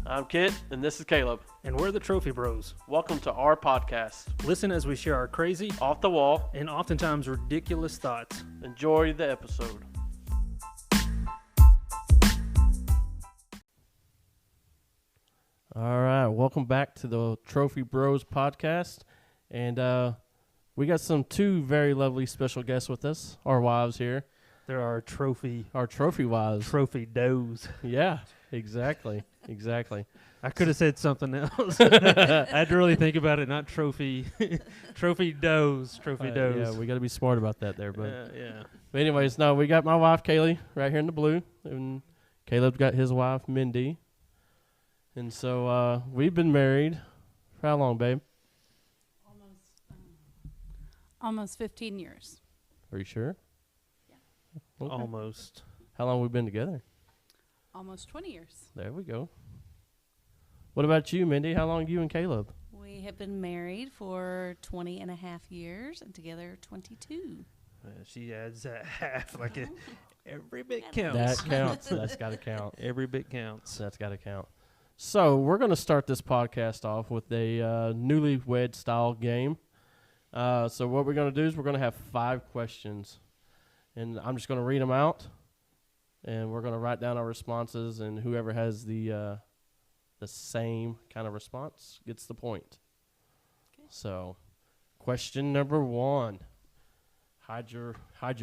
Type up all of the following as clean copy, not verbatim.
I'm Kit, and this is Caleb. And we're the Trophy Bros. Welcome to our podcast, Listen as we share our crazy, Off the Wall, and oftentimes ridiculous thoughts. Enjoy the episode. All right, welcome back to the Trophy Bros podcast, and we got two very lovely special guests with us, our wives here. There are trophy wives. Trophy does. Yeah, exactly. I could have said something else. I had to really think about it, not trophy. Trophy does. Yeah, we got to be smart about that there, but yeah. But anyways, no, we got my wife Kaylee right here in the blue, and Caleb's got his wife Mindy, and so we've been married for how long, babe? Almost 15 years. Are you sure? Yeah. Okay. Almost. How long have we been together? Almost 20 years. There we go. What about you, Mindy? How long you and Caleb? We have been married for 20 and a half years and together 22. She adds that half like it. Every bit counts. That counts. That's got to count. Every bit counts. That's got to count. So we're going to start this podcast off with a newlywed style game. So what we're going to do is we're going to have 5 questions, and I'm just going to read them out, and we're going to write down our responses, and whoever has the same kind of response gets the point. Okay. So, question number 1. Hide your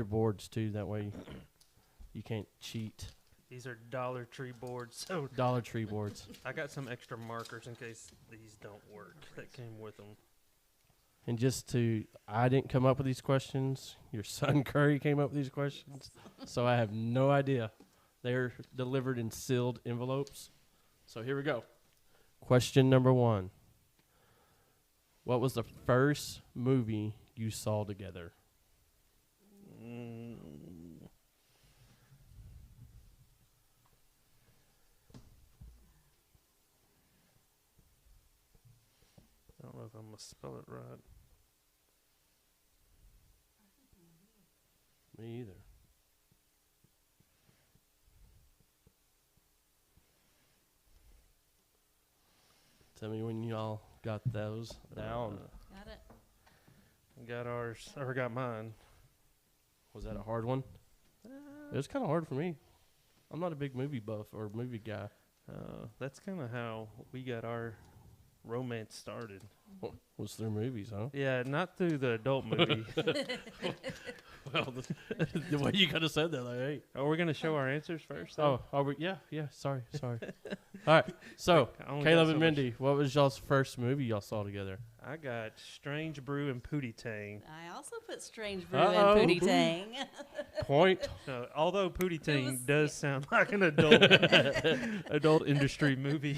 boards too. That way, you can't cheat. These are Dollar Tree boards. So Dollar Tree boards. I got some extra markers in case these don't work. That came with them. And I didn't come up with these questions. Your son Curry came up with these questions. So I have no idea. They're delivered in sealed envelopes. So here we go. Question number 1. What was the first movie you saw together? I don't know if I'm going to spell it right. Me either. Tell me when y'all got those down. Got it. I got ours. I got mine. Was that a hard one? It was kind of hard for me. I'm not a big movie buff or movie guy. That's kind of how we got our romance started. Was through movies, huh? Yeah, not through the adult movie. Well, the way you could have said that, like, hey. Are we going to show our answers first? Oh, are we? Yeah. Sorry. All right. So, Caleb and Mindy, what was y'all's first movie y'all saw together? I got Strange Brew and Pootie Tang. I also put Strange Brew and Pootie Tang. Point. Although Pootie Tang does sound like an adult industry movie,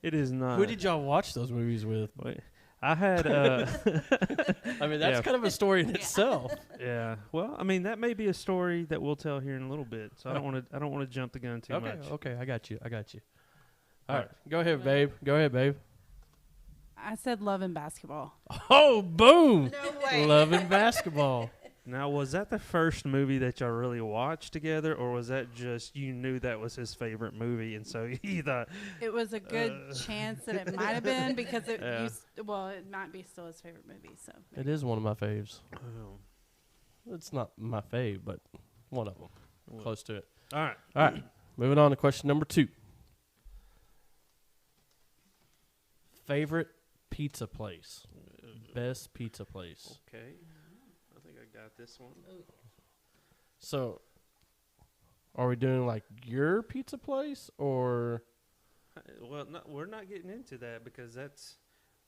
it is not. Who did y'all watch those movies with? Wait, I had. I mean, that's kind of a story in itself. Yeah. Well, I mean, that may be a story that we'll tell here in a little bit. So I don't want to jump the gun too much. Okay. I got you. All right. Go ahead, babe. I said Love and Basketball. Oh, boom. No way. Love and Basketball. Now, was that the first movie that y'all really watched together, or was that just you knew that was his favorite movie, and so you thought... It was a good chance that it might have been, because it might be still his favorite movie. So It is one of my faves. Oh. It's not my fave, but one of them. Well, Close to it. All right. All right. Moving on to question number 2. Favorite pizza place. Best pizza place. Okay. I think I got this one. So, are we doing like your pizza place or? Well, we're not getting into that because that's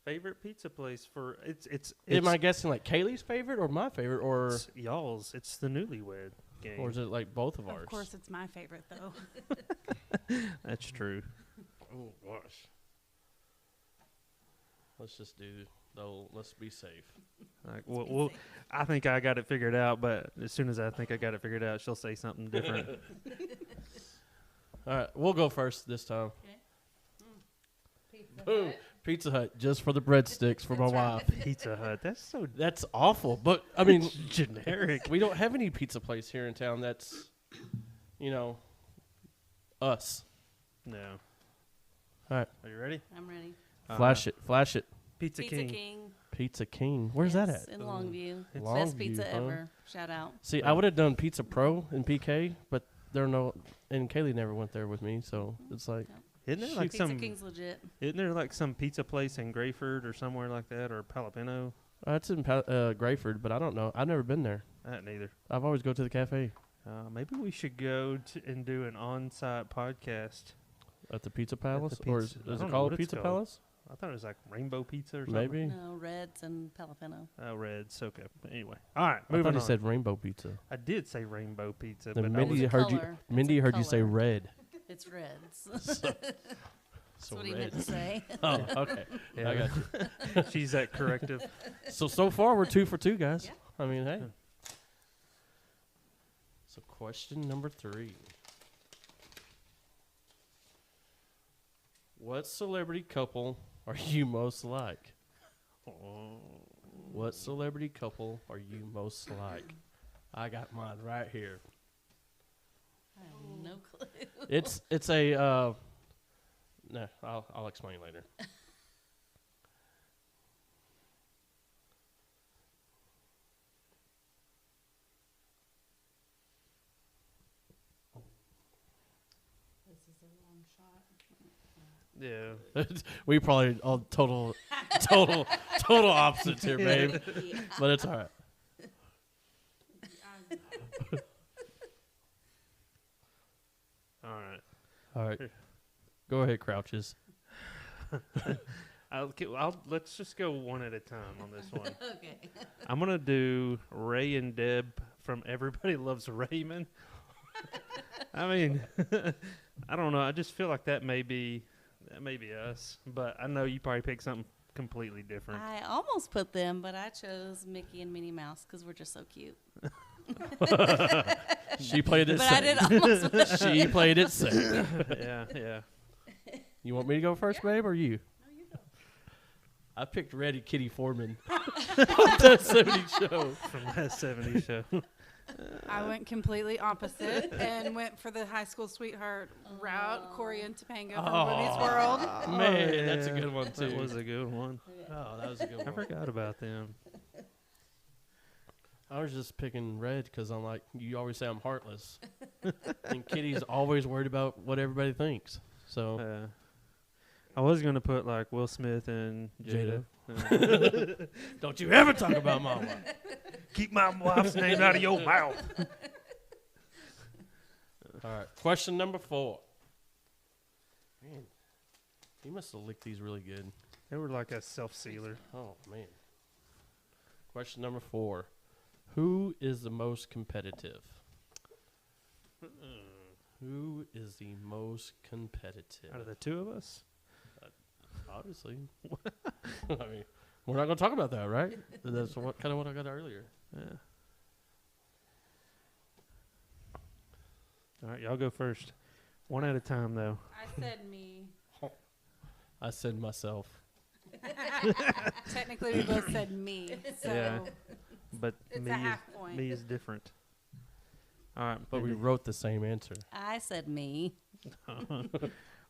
favorite pizza place for it's. Am I guessing like Kaylee's favorite or my favorite or it's y'all's? It's the Newlywed Game. Or is it like both of ours? of course it's my favorite though. That's true. Oh gosh. Let's just do. Let's be safe. Like, well, I think I got it figured out, but as soon as I think I got it figured out, she'll say something different. All right, we'll go first this time. Okay. Boom. Pizza Hut, just for the breadsticks for my wife. Pizza Hut. That's awful, but I mean, generic. We don't have any pizza place here in town that's, us. No. All right. Are you ready? I'm ready. Flash it. Flash it. Pizza, Pizza King. King. Pizza King. Where's that at? In Longview. It's Best Longview, pizza huh? ever. Shout out. See, I would have done Pizza Pro in PK, but there are no, and Kaylee never went there with me, so it's like, Isn't there like Pizza some? King's legit. Isn't there like some pizza place in Grayford or somewhere like that, or Palapino? it's in Grayford, but I don't know. I've never been there. Neither. I've always go to the cafe Maybe we should go and do an on-site podcast. at the Pizza Palace, the or pizza- I is don't it know called what it's Pizza called. Palace? I thought it was like Rainbow Pizza or something. Maybe. No, Reds and Palapino. Oh, Reds. Okay. Anyway. All right. I Moving thought on. he said Rainbow Pizza. I did say Rainbow Pizza, Then but Mindy was heard color. It's Mindy a heard you say color. red. It's Reds. So That's what he meant to say. Oh, okay. yeah, I got you. she's that corrective. So far we're 2 for 2, guys. Yeah. I mean, hey. So question number 3. What celebrity couple are you most like? What celebrity couple are you most like? I got mine right here. I have no clue. It's a no, I'll explain later. This is a long shot. Yeah. We probably all total opposites here, babe. Yeah. But it's all right. All right. All right. Go ahead, Crouches. Let's just go one at a time on this one. Okay. I'm gonna do Ray and Deb from Everybody Loves Raymond. I mean, I don't know. I just feel like that may be us, but I know you probably picked something completely different. I almost put them, but I chose Mickey and Minnie Mouse because we're just so cute. She played it But I safe. did almost. She played it safe. Yeah. You want me to go first, babe, or you? No, you go. I picked Reddy Kitty Foreman on that 70s show. From that 70s show. I went completely opposite and went for the high school sweetheart route, Corey and Topanga from Woody's World. Man, that's a good one, too. That was a good one. Oh, that was a good I one. forgot about them. I was just picking Red because I'm like, you always say I'm heartless. And Kitty's always worried about what everybody thinks. So, I was gonna put like Will Smith and Jada. don't you ever talk about my wife. Keep my wife's name out of your mouth. All right. Question number 4. Man, he must have licked these really good. They were like a self-sealer. Oh, man. Question number 4. Who is the most competitive? Who is the most competitive? Out of the two of us? Obviously. I mean, we're not going to talk about that, right? That's what I got earlier. Yeah. All right, y'all go first. One at a time, though. I said me. I said myself. Technically, we both said me. So Yeah. But it's a half point. me is different. All right, But we wrote the same answer. I said me.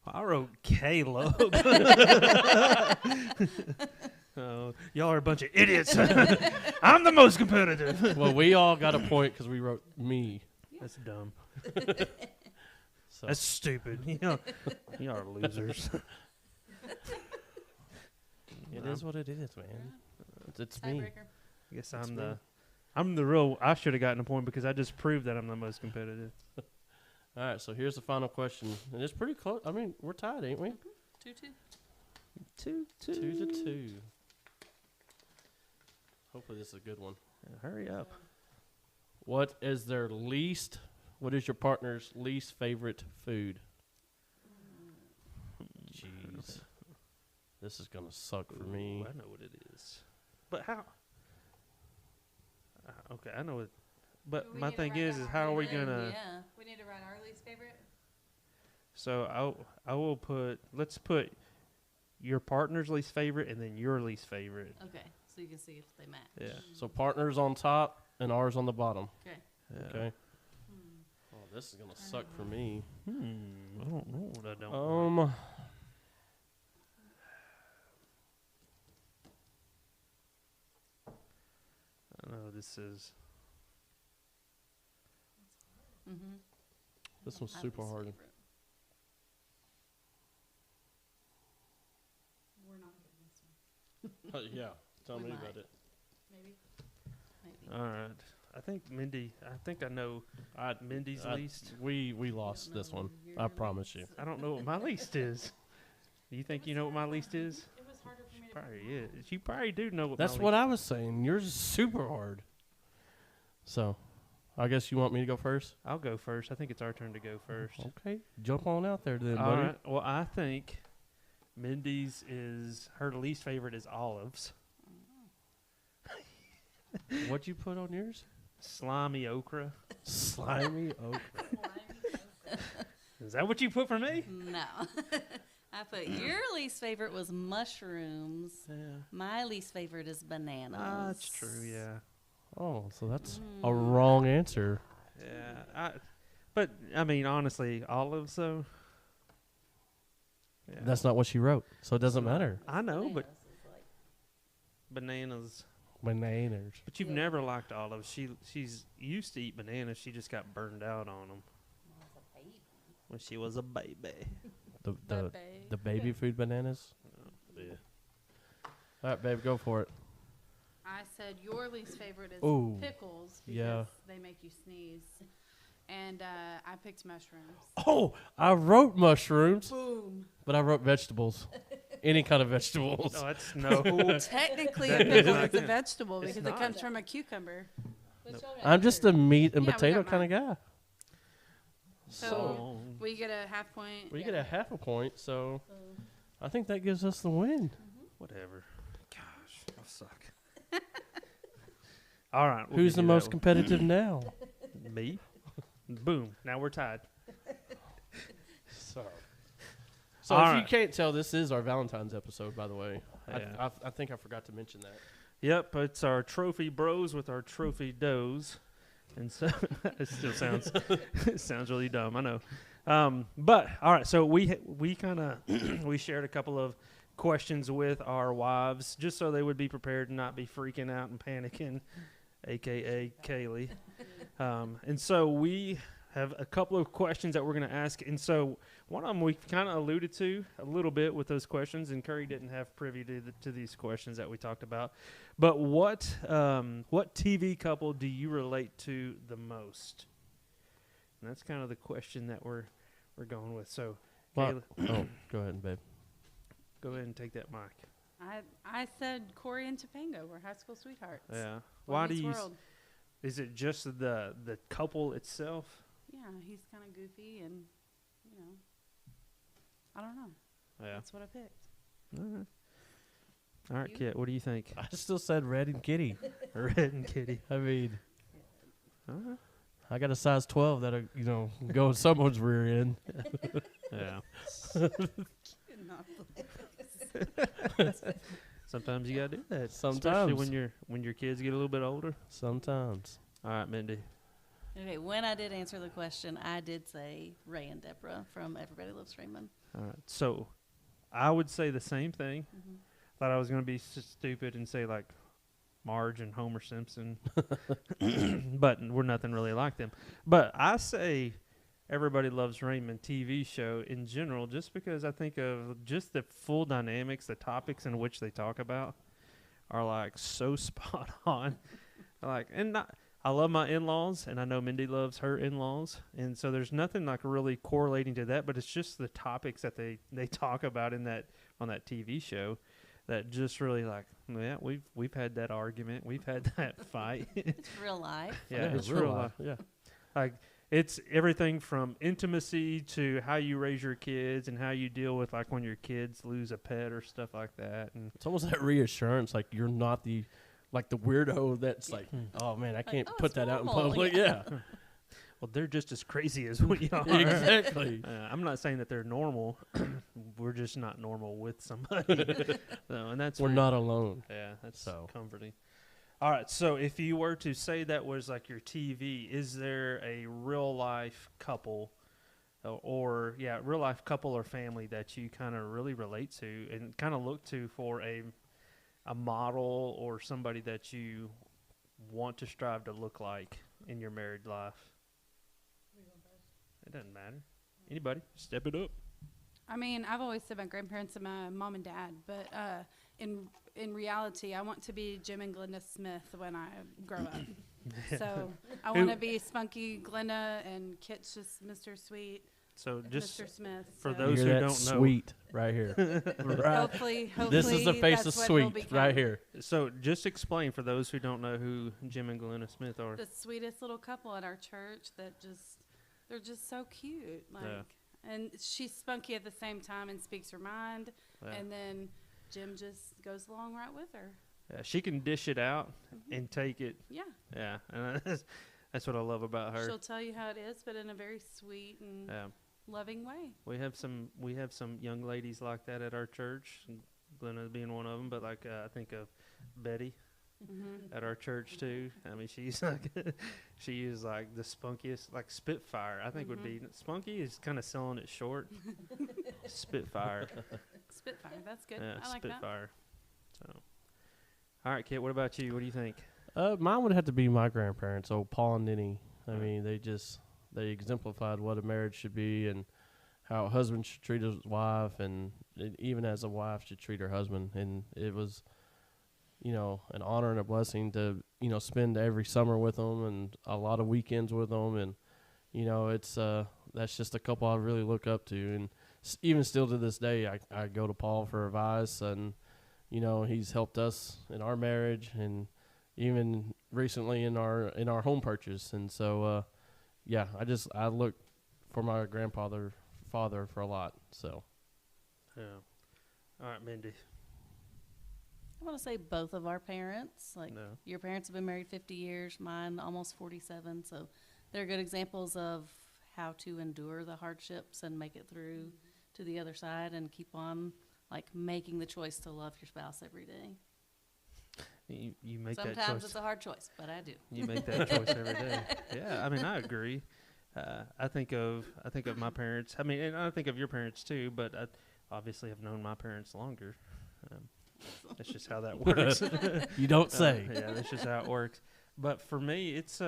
I wrote Caleb. Oh, y'all are a bunch of idiots. I'm the most competitive. Well, we all got a point because we wrote me. That's dumb. So. That's stupid. Y'all are losers. It is what it is, man. It's me. Tiebreaker. I guess That's I'm the real. I should have gotten a point because I just proved that I'm the most competitive. All right, so here's the final question. And it's pretty close. I mean, we're tied, ain't we? 2-2. 2-2. Hopefully this is a good one. Hurry up. What is your partner's least favorite food? Jeez. This is going to suck for me. Ooh, I know what it is. But how? Okay, I know it. But We my need to thing write is down how are we our- gonna? Yeah, we need to write our least favorite. So I will put. Let's put your partner's least favorite and then your least favorite. Okay, so you can see if they match. Yeah. So partners on top and ours on the bottom. Okay. Yeah. Okay. Oh, this is going to suck for me. I don't know what I don't. like. I know this is. Mm-hmm. This one's super hard. We're not getting this one. Yeah, tell We me might. about it. Maybe. All right. I think Mindy. I think I know Mindy's least. We lost this one. I promise you. I don't know what my least is. Do you think you know what my least is? It was harder for me to Probably is. You probably do know what. That's my what I was saying. Yours is super hard. So, I guess you want me to go first? I'll go first. I think it's our turn to go first. Okay, jump on out there then, All buddy. right. Well, I think Mindy's is her least favorite is olives. What'd you put on yours? Slimy okra. Slimy okra. Is that what you put for me? No. I put your least favorite was mushrooms. Yeah. My least favorite is bananas. That's true. Yeah. Oh, so that's a wrong answer. Yeah. But I mean, honestly, olives though. Yeah. That's not what she wrote, so it doesn't matter. I know, but Bananas is like, bananas. Bananas. But you've never liked olives. She's used to eat bananas. She just got burned out on them as a baby. when she was a baby. The baby food bananas. Yeah. All right, babe, go for it. I said your least favorite is Ooh, pickles because yeah. they make you sneeze. And I picked mushrooms. Oh, I wrote mushrooms, Boom. but I wrote vegetables. Any kind of vegetables. No, that's no. Technically, That a pickle is is a not- vegetable it's because it not. comes from a cucumber. I'm just a meat and Yeah, we potato got kind of guy. So we get a half point. We get a half a point, so I think that gives us the win. Whatever. Gosh, I suck. All right. we'll Who's give the you most that competitive now? one. Me. Boom. Now we're tied. So All if right. you can't tell, this is our Valentine's episode, by the way. Yeah. I think I forgot to mention that. Yep, it's our trophy bros with our trophy does, and so it still sounds it sounds really dumb. I know, but all right. So we kind of we shared a couple of questions with our wives just so they would be prepared and not be freaking out and panicking, aka Kaylee. And so we have a couple of questions that we're going to ask, and so one of them we kind of alluded to a little bit with those questions, and Curry didn't have privy to these questions that we talked about. But what TV couple do you relate to the most? And that's kind of the question that we're going with. So, Well, Kayla, go ahead, babe. go ahead and take that mic. I said Corey and Topanga were high school sweethearts. Yeah. Boy Why do Meets you? World. Is it just the couple itself? Yeah, he's kind of goofy and, I don't know. Yeah. That's what I picked. All right, You? Kit. What do you think? I still said Red and Kitty. Red and Kitty. I mean, All right. I got a size 12 that'll, go in someone's rear end. Yeah. Not Sometimes you gotta do that. Especially Sometimes. when your kids get a little bit older. Sometimes. All right, Mindy. Okay, when I did answer the question, I did say Ray and Deborah from Everybody Loves Raymond. All right. So, I would say the same thing. Mm-hmm. Thought I was gonna be stupid and say like Marge and Homer Simpson, but we're nothing really like them. But I say Everybody Loves Raymond TV show in general, just because I think of just the full dynamics, the topics in which they talk about are like so spot on. I love my in-laws, and I know Mindy loves her in-laws, and so there's nothing like really correlating to that, but it's just the topics that they talk about on that TV show that just really like, yeah, we've had that argument, we've had that fight. It's real life. Yeah, it's real real life. life. Yeah. Like it's everything from intimacy to how you raise your kids and how you deal with like when your kids lose a pet or stuff like that. And It's almost that reassurance, like you're not the weirdo that's like, oh man, I can't oh, put it's that out in normal, public. yeah. Yeah. well, they're just as crazy as we are. Exactly. I'm not saying that they're normal. We're just not normal with somebody. So, and that's We're very- not alone. Yeah, that's So. comforting. All right, so if you were to say that was like your TV, is there a real life couple, real life couple or family that you kind of really relate to and kind of look to for a model or somebody that you want to strive to look like in your married life? It doesn't matter. Anybody, step it up. I mean, I've always said my grandparents and my mom and dad, but in reality, I want to be Jim and Glenda Smith when I grow up. So I want to be spunky Glenda and Kit's just Mr. Sweet. So just Mr. Smith. for so those Hear who that don't know, sweet right here. Right. hopefully, This is the face that's of what sweet he'll become. right here. so just explain for those who don't know who Jim and Glenna Smith are. The sweetest little couple at our church that they're just so cute. Like, and she's spunky at the same time and speaks her mind. Yeah. And then Jim just goes along right with her. Yeah, she can dish it out and take it. Yeah. Yeah, and that's what I love about her. She'll tell you how it is, but in a very sweet and loving way. We have some young ladies like that at our church. Glenna being one of them, but like I think of Betty at our church too. I mean, she is like the spunkiest, like Spitfire. I think would be spunky is kind of selling it short. Spitfire. Spitfire, that's good. Yeah, I like Spitfire. So, all right, Kit. What about you? What do you think? Mine would have to be my grandparents, old Paul and Ninny. I mean, they exemplified what a marriage should be and how a husband should treat his wife, and even as a wife should treat her husband. And it was, an honor and a blessing to, spend every summer with them and a lot of weekends with them. And, it's that's just a couple I really look up to. And even still to this day, I go to Paul for advice, and, he's helped us in our marriage and even recently in our home purchase. And so, I look for my father for a lot. So, Yeah. All right, Mindy. I want to say both of our parents. Like No. your parents have been married 50 years, mine almost 47. So they're good examples of how to endure the hardships and make it through to the other side and keep on like making the choice to love your spouse every day. You make that choice. Sometimes it's a hard choice, but I do. You make that choice every day. Yeah, I mean, I agree. I think of my parents. I mean, and I think of your parents too. But I obviously have known my parents longer. That's just how that works. you don't say. Yeah, that's just how it works. But for me, it's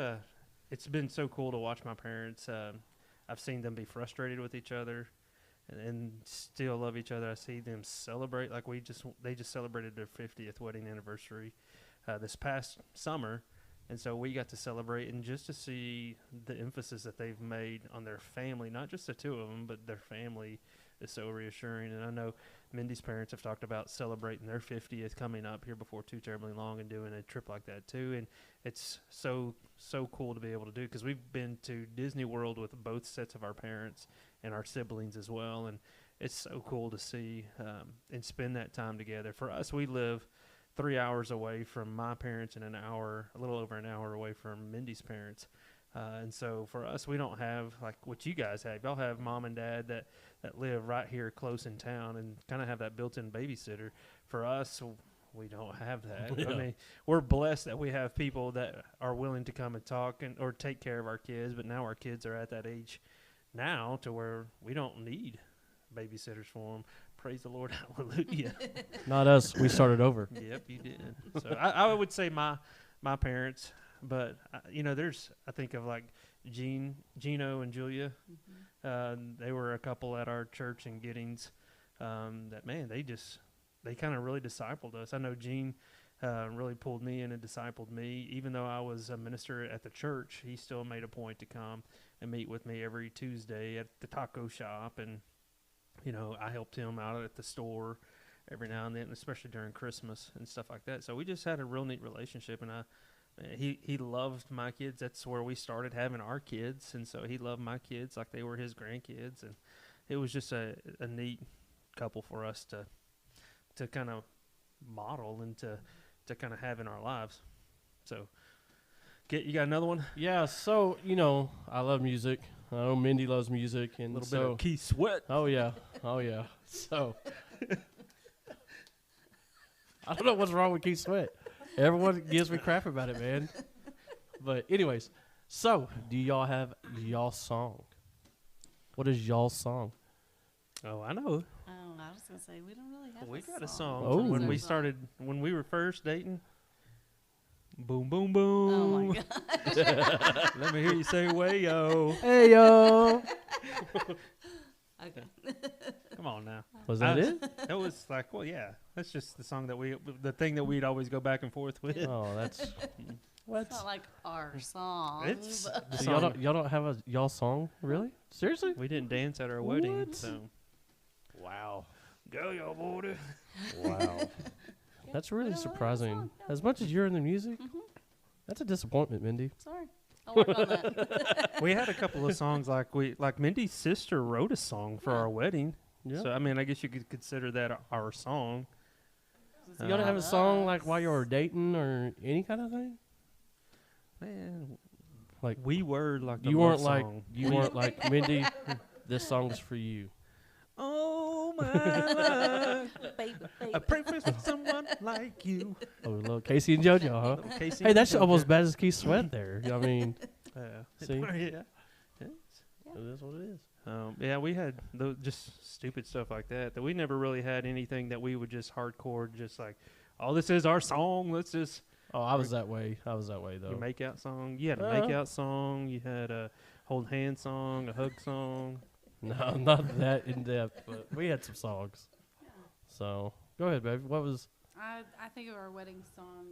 been so cool to watch my parents. I've seen them be frustrated with each other, and still love each other. I see them celebrate. Like they just celebrated their 50th wedding anniversary this past summer. And so we got to celebrate, and just to see the emphasis that they've made on their family, not just the two of them, but their family is so reassuring. And I know Mindy's parents have talked about celebrating their 50th coming up here before too terribly long and doing a trip like that too. And it's so cool to be able to do, because we've been to Disney World with both sets of our parents and our siblings as well. And it's so cool to see and spend that time together. For us, we live 3 hours away from my parents and a little over an hour away from Mindy's parents. And so for us, we don't have like what you guys have. Y'all have mom and dad that live right here close in town and kind of have that built-in babysitter. For us, we don't have that. Yeah. I mean, we're blessed that we have people that are willing to come and talk or take care of our kids. But now our kids are at that age now to where we don't need babysitters for them. Praise the Lord, hallelujah. Not us. We started over. Yep, you did. So I would say my parents, but I think of like Gino and Julia. They were a couple at our church in Giddings. They kind of really discipled us. I know Gene really pulled me in and discipled me. Even though I was a minister at the church, he still made a point to come and meet with me every Tuesday at the taco shop. And I helped him out at the store every now and then, especially during Christmas and stuff like that. So we just had a real neat relationship, and he loved my kids. That's where we started having our kids, and so he loved my kids like they were his grandkids, and it was just a neat couple for us to kind of model and to kind of have in our lives. So, you got another one? Yeah, so, I love music. I know Mindy loves music. And A little bit of Keith Sweat. Oh, yeah. So, I don't know what's wrong with Keith Sweat. Everyone gives me crap about it, man. But anyways, so, do y'all have y'all's song? What is y'all's song? Oh, I know. Oh, I was going to say, we don't really have We got a song. song Oh. from when we were first dating. Boom, boom, boom. Oh my god. Let me hear you say "Wayo." Hey yo. Okay. Come on now. Was that it? That was like, well, yeah. That's just the song the thing that we'd always go back and forth with. Oh, that's what? It's not like our song. It's but- the So song. y'all don't have a y'all song, really? Seriously? We didn't dance at our wedding, What? so Wow. go y'all boy. Wow. That's really don't really have a surprising. song, no. As much as you're in the music, Mhm. that's a disappointment, Mindy. Sorry. I'll work on that. We had a couple of songs like Mindy's sister wrote a song for Yeah. our wedding. Yeah. So I mean, I guess you could consider that our song. You don't have a Us. song like while you were dating or any kind of thing? Man, Like we were like the you love weren't like song. you weren't like Mindy. This song's for you. Oh my life, Baby, I baby. pray for someone like you. Oh, little Casey and JoJo, huh? Little Casey Hey, and that's JoJo. almost as bad as Keith Sweat there. I mean, See? yeah. it is what it is. Yeah, we had just stupid stuff like that. That we never really had anything that we would just hardcore, just like, oh, this is our song. Let's just Oh, I was that way. I was that way though. your make out song. You had a Uh-huh. make out song. You had a hold hand song, a hug song. No, not that in depth, but we had some songs. So go ahead, baby. What was? I think of our wedding song.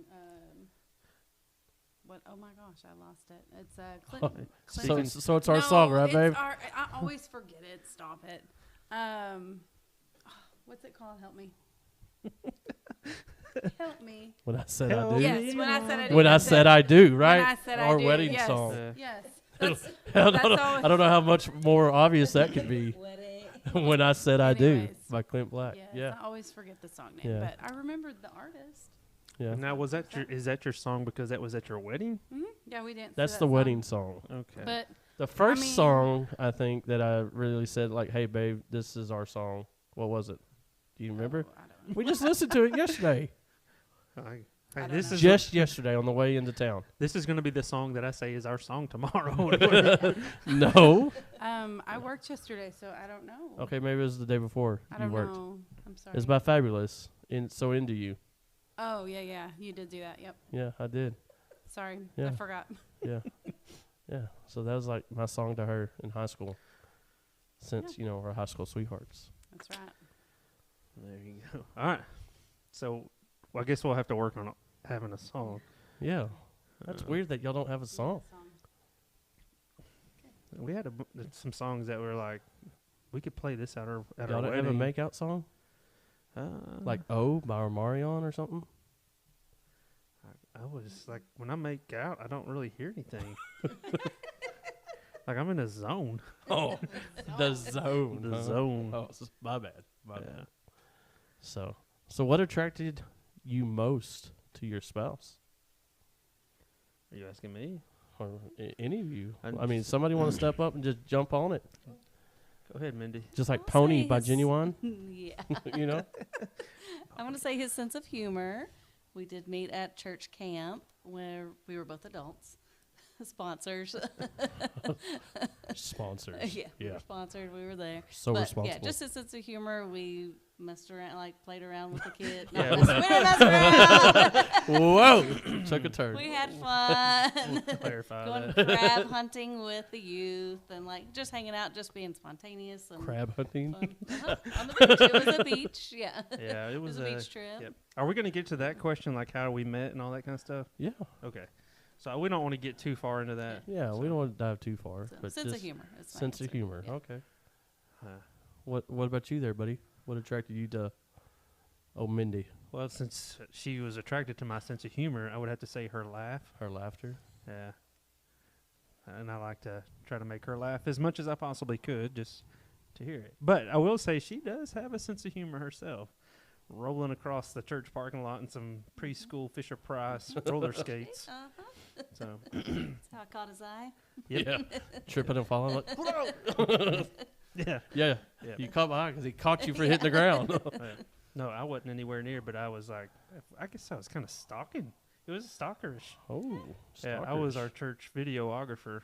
What? Oh my gosh, I lost it. It's Clinton. So, Speaking- so it's our No, song, right, it's babe? I always forget it. Stop it. What's it called? Help me. Help me. When I said I Hell do. Yes, when I said I do. When I that's said it. I do, right? When I said I Our do, wedding yes. song. Yes. I That's, don't, that's know, always- I don't know how much more obvious that could be. When I said I do Anyways. by Clint Black. yes, Yeah, I always forget the song name, Yeah. but I remembered the artist. yeah. Now, is that your song because that was at your wedding? Yeah, we danced. to That's that the song. wedding song. Okay. But The first mean- song I think that I really said like, "Hey, babe, this is our song." What was it? Do you remember? oh, I don't know. We just listened to it yesterday. I don't This know. is Just yesterday on the way into town. this is going to be the song that I say is our song tomorrow. No. I worked yesterday, so I don't know. Okay, maybe it was the day before I you don't worked. know. I'm sorry. It's by Fabulous. So into you. Oh yeah, you did do that. Yep. Yeah, I did. Sorry, Yeah. I forgot. Yeah, yeah. So that was like my song to her in high school. Since our high school sweethearts. That's right. There you go. All right. So, I guess we'll have to work on having a song. Yeah, that's weird that y'all don't have a song. We had some songs that were like, we could play this at our Y'all don't wedding. have a makeout song like "Oh" by Omarion or something. I was like, when I make out, I don't really hear anything. Like I'm in a zone. Oh, the zone. The huh? zone. Oh, my bad. My Yeah. bad. So what attracted you most to your spouse? Are you asking me? Or any of you? I'm I mean, just- somebody want to step up and just jump on it, Go ahead, Mindy. just like I'll "Pony" say by his- Genuine. Yeah. You know. I want to say his sense of humor. We did meet at church camp where we were both adults, sponsors. Sponsors. Yeah, we Yeah. were sponsored. We were there. So But, responsible. Yeah, just his sense of humor. We messed around, played around with the kid. Yeah, No, we didn't mess around. Whoa! Took a turn. We had fun. Clarify Going that. crab hunting with the youth and just hanging out, just being spontaneous and Crab hunting. fun. On the beach. It was a beach. Yeah. Yeah, it It was was a beach trip. Yep. Are we going to get to that question, like how we met and all that kind of stuff? Yeah. Okay. So we don't want to get too far into that. Yeah. We don't want to dive too far, So, but sense of just humor. Is my sense of answer. humor. Yeah. Okay. Uh, What about you there, buddy? What attracted you to Mindy? well, since she was attracted to my sense of humor, I would have to say her laugh. Her laughter. Yeah. And I like to try to make her laugh as much as I possibly could just to hear it. But I will say she does have a sense of humor herself. Rolling across the church parking lot in some preschool Fisher Price roller skates. Uh-huh. So, That's how I caught his eye. yep. Yeah. Tripping and falling. Like, Yeah. yeah. Yep. You caught my eye because he caught you for hitting the ground. No, I wasn't anywhere near, but I was like, I guess I was kind of stalking. It was stalkerish. Oh. Yeah, I was stalkerish. our church videographer.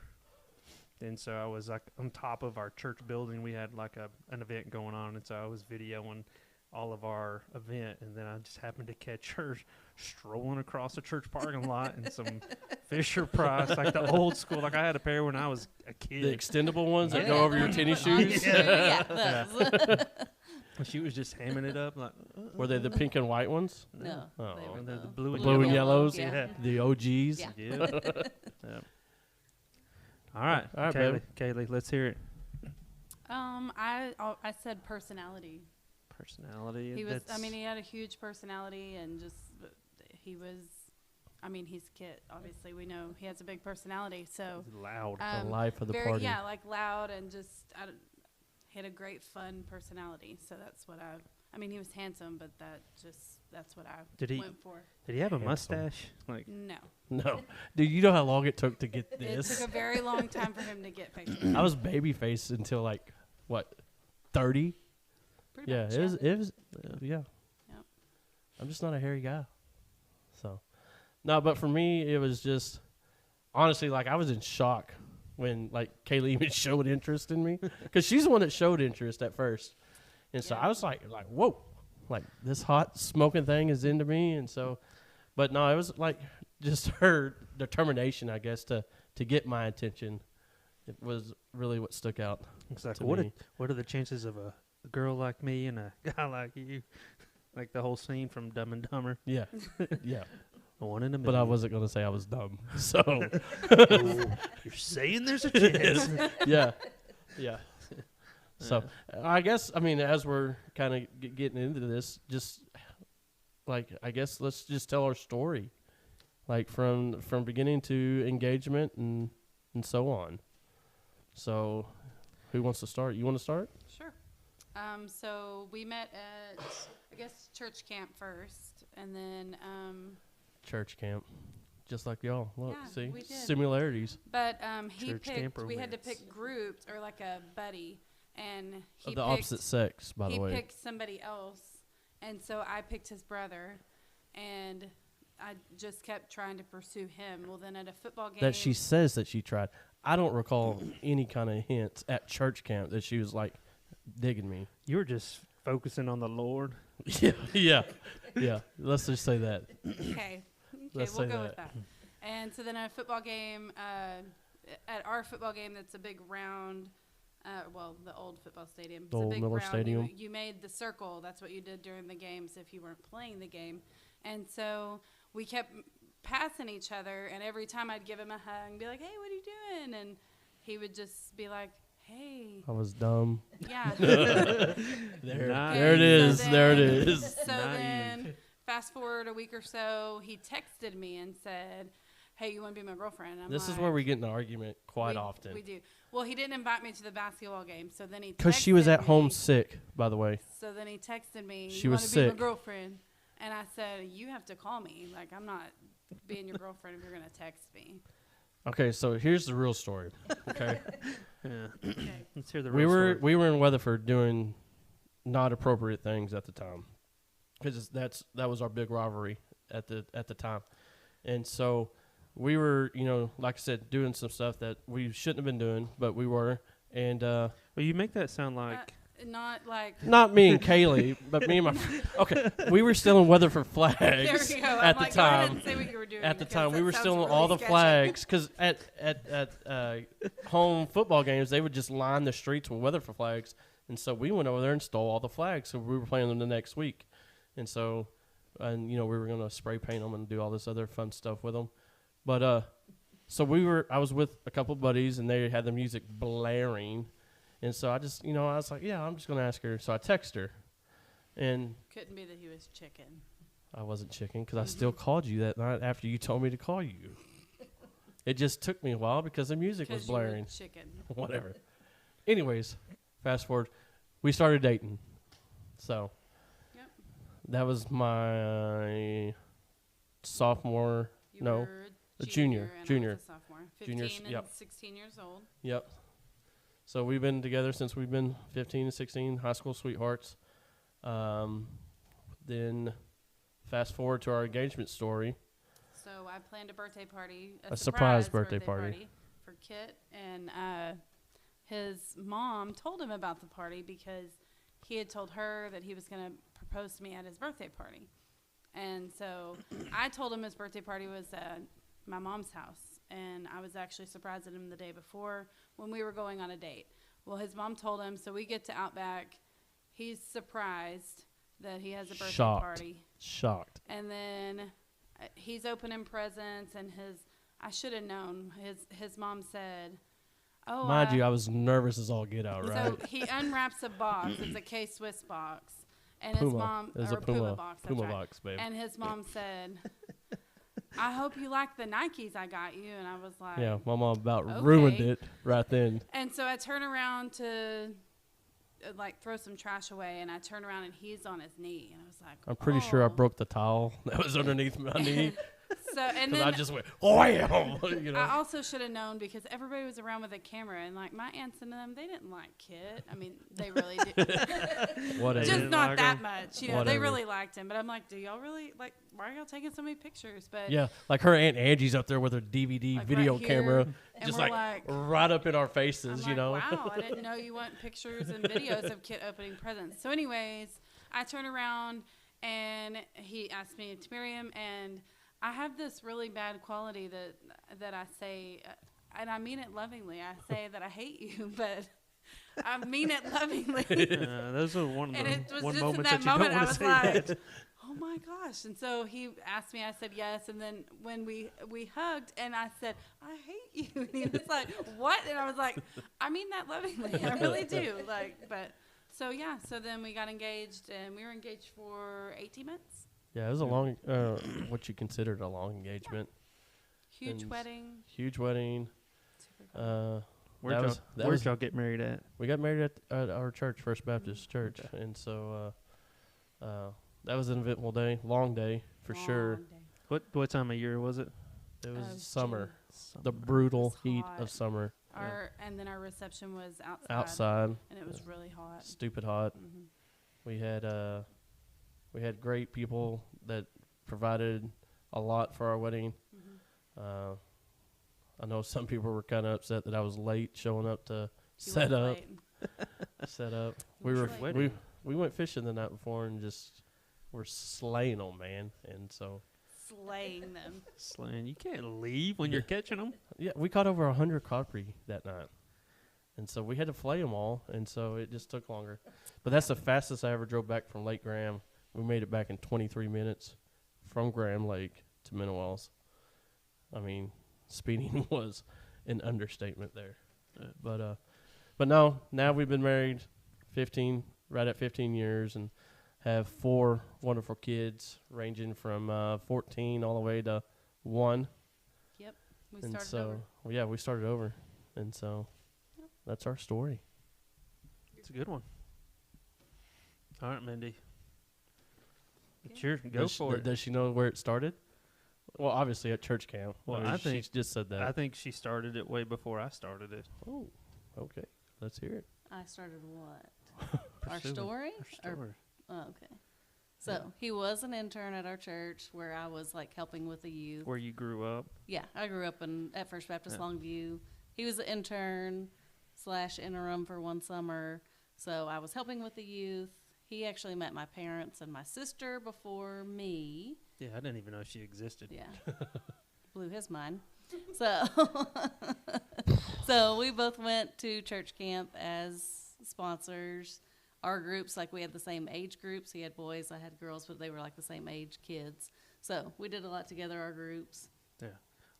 And so I was like on top of our church building. We had like an event going on. And so I was videoing all of our event, and then I just happened to catch her strolling across the church parking lot in some Fisher Price, like the old school. Like I had a pair when I was a kid. The extendable ones that Yeah. go over your tennis shoes. Yeah, those. She was just hamming it up like. Were they the pink and white ones? No, Oh. they were They're the the blue and Blue and yellow. yellows? Yeah. The OGs. Yeah. Yep. All right, All right, Kaylee, let's hear it. I said personality. Personality. He was. I that's- mean, he had a huge personality, and just he was. I mean, he's Kit. Obviously, we know he has a big personality. So he's loud. The life of the very, party. yeah, like loud and just. He had a great, fun personality. So that's what I mean, he was handsome, but that's what I Did he- went for. Did he have a Handsome. mustache? Like No, No. Dude, you know how long it took to get it this? took a very long time for him to get face. I was baby faced until like, what, 30? Pretty Yeah, much, it was yeah. Yep. I'm just not a hairy guy. So, no, but for me, it was just, honestly, like, I was in shock when, like, Kaylee even showed interest in me. Because she's the one that showed interest at first. And so Yeah. I was like, whoa. Like, this hot smoking thing is into me. And so, but no, it was, like, just her determination, I guess, to get my attention. It was really what stuck out. it's like to what me. are the chances of a girl like me and a guy like you? Like the whole scene from Dumb and Dumber. Yeah. Yeah. One in a million. But I wasn't going to say I was dumb. So, Oh, you're saying there's a chance. yeah. Yeah. So, I guess, I mean, as we're kind of getting into this, just, like, I guess let's just tell our story. Like, from beginning to engagement and so on. So, who wants to start? You want to start? Sure. So we met at, I guess, church camp first, and then, Church camp. Just like y'all. Look, Yeah, see? we did. Similarities. but he Church camp picked. We had to romance. pick groups or like a buddy, and he Of the picked, opposite sex, by the he way. picked somebody else, and so I picked his brother, and I just kept trying to pursue him. Well, then at a football game, That she says that she tried. I don't recall any kind of hints at church camp that she was, like, digging me. You were just focusing on the Lord. Yeah, yeah, yeah. Let's just say that. Okay, Let's we'll say go that. with that. And so then at a football game, at our football game, that's a big round. Well, the old football stadium. It's The a old big Miller round. Stadium. You made the circle. That's what you did during the games if you weren't playing the game. And so we kept passing each other, and every time I'd give him a hug and be like, "Hey, what are you doing?" And he would just be like, "Hey, I was dumb. yeah." There, Nice. there it So is. There it then- is. So then, fast forward a week or so, he texted me and said, "Hey, you want to be my girlfriend?" And I'm This is like, where we get in an argument quite often. We do. Well, he didn't invite me to the basketball game, so then he Because she was texted at home me. sick, by the way. So then he texted me. She "You was wanna be sick. my girlfriend?" And I said, "You have to call me. Like, I'm not being your girlfriend if you're gonna text me." Okay, so here's the real story. Okay, Yeah. Okay. Let's hear the we real were story. in Weatherford doing not appropriate things at the time, because that was our big rivalry at the time, and so we were, like I said, doing some stuff that we shouldn't have been doing, but we were, and Well, you make that sound like Not like. not me and Kaylee, but me and my okay, we were still in Weatherford flags There we go. at I'm the like, go ahead time. and say what you were doing At the because time, we that were sounds still in really all the sketchy. flags because at home football games they would just line the streets with Weatherford flags, and so we went over there and stole all the flags. So we were playing them the next week, and so we were gonna spray paint them and do all this other fun stuff with them, but so I was with a couple buddies and they had the music blaring, and so I just I was like, yeah, I'm just gonna ask her. So I text her, and Couldn't be that he was chicken. I wasn't chicken because I still called you that night after you told me to call you. It just took me a while because the music was 'Cause you were blaring. chicken. Whatever. Anyways, fast forward. We started dating. So Yep. that was my sophomore. You No, were a junior, and I junior. was a sophomore. 15 Juniors, and yep. 16 years old. Yep. So we've been together since we've been 15 and 16, high school sweethearts. Then fast forward to our engagement story. So I planned a birthday party, A surprise birthday party for Kit, and his mom told him about the party because he had told her that he was going to proposed to me at his birthday party. And so I told him his birthday party was at my mom's house. And I was actually surprising him the day before when we were going on a date. Well, his mom told him, so we get to Outback. He's surprised that he has a birthday party. Shocked. And then he's opening presents, and I should have known, his mom said, oh. Mind you, I was nervous as all get out, right? So he unwraps a box. It's a K-Swiss box. And Puma. his mom, It was or a Puma box. That's Puma right. box, babe. And his mom said, I hope you like the Nikes I got you. And I was like, Yeah, my mom about okay. ruined it right then. And so I turn around to throw some trash away, and I turn around and he's on his knee, and I was like, I'm pretty sure I "Oh." broke the towel that was underneath my knee. So and Because then I just went, wham! You know? I also should have known because everybody was around with a camera, and like my aunts and them, they didn't like Kit. I mean, they really did. Whatever. Just didn't not like that him? much, you know. They Whatever. really liked him, but I'm like, do y'all really like? Why are y'all taking so many pictures? But Yeah, like her Aunt Angie's up there with her DVD Like video right here, camera, and just we're like, like right up in our I'm faces, you like, know? wow, I didn't know you want pictures and videos of Kit opening presents. So, anyways, I turn around and he asked me to marry him, and I have this really bad quality that I say, and I mean it lovingly. I say that I hate you, but I mean it lovingly. Those are one of And it the was one just in moments that that you moment don't I want was to say like, that. oh my gosh. And so he asked me, I said yes. And then when we hugged and I said, I hate you. And he was like, what? And I was like, I mean that lovingly. I really do. So yeah. So then we got engaged, and we were engaged for 18 months. Yeah, it was a long, what you considered a long engagement. Huge And wedding. Huge wedding. Super fun. Where'd y'all get married at? We got married at our church, First Baptist Church. Okay. And so that was an eventful day, long day for sure. Long day. What time of year was it? It It was was summer, June. the brutal was heat hot. of summer. And then our reception was outside. Outside, And it was really hot. stupid hot. Mhm. We had great people that provided a lot for our wedding. Mhm. I know some people were kind of upset that I was late showing up to You set were up. late. Set up. You were late. We went fishing the night before and just were slaying them, man. And so Slaying them. Slaying. You can't leave when you're catching them. yeah, we caught over 100 codpree that night, and so we had to flay them all, and so it just took longer. But that's the fastest I ever drove back from Lake Graham. We made it back in 23 minutes from Graham Lake to Minnewells. I mean, speeding was an understatement there. But no, now we've been married 15, right at 15 years, and have 4 wonderful kids ranging from 14 all the way to 1. Yep. We And started so, over. well, yeah, we started over. And so that's our story. It's a good one. All right, Mindy. It's Okay. yours. Go Does for it. Does she know where it started? Well, obviously at church camp. Well, I I think- she just said that. I think she started it way before I started it. Oh, okay. Let's hear it. I started what? Our Pursuing story? our Or- story. Oh, okay. So he was an intern at our church where I was like helping with the youth. Where you grew up. Yeah, I grew up at First Baptist Yeah. Longview. He was an intern / interim for one summer. So I was helping with the youth. He actually met my parents and my sister before me. Yeah, I didn't even know she existed. Yeah. Blew his mind. So so we both went to church camp as sponsors. Our groups, like we had the same age groups. He had boys, I had girls, but they were like the same age kids. So we did a lot together, our groups. Yeah.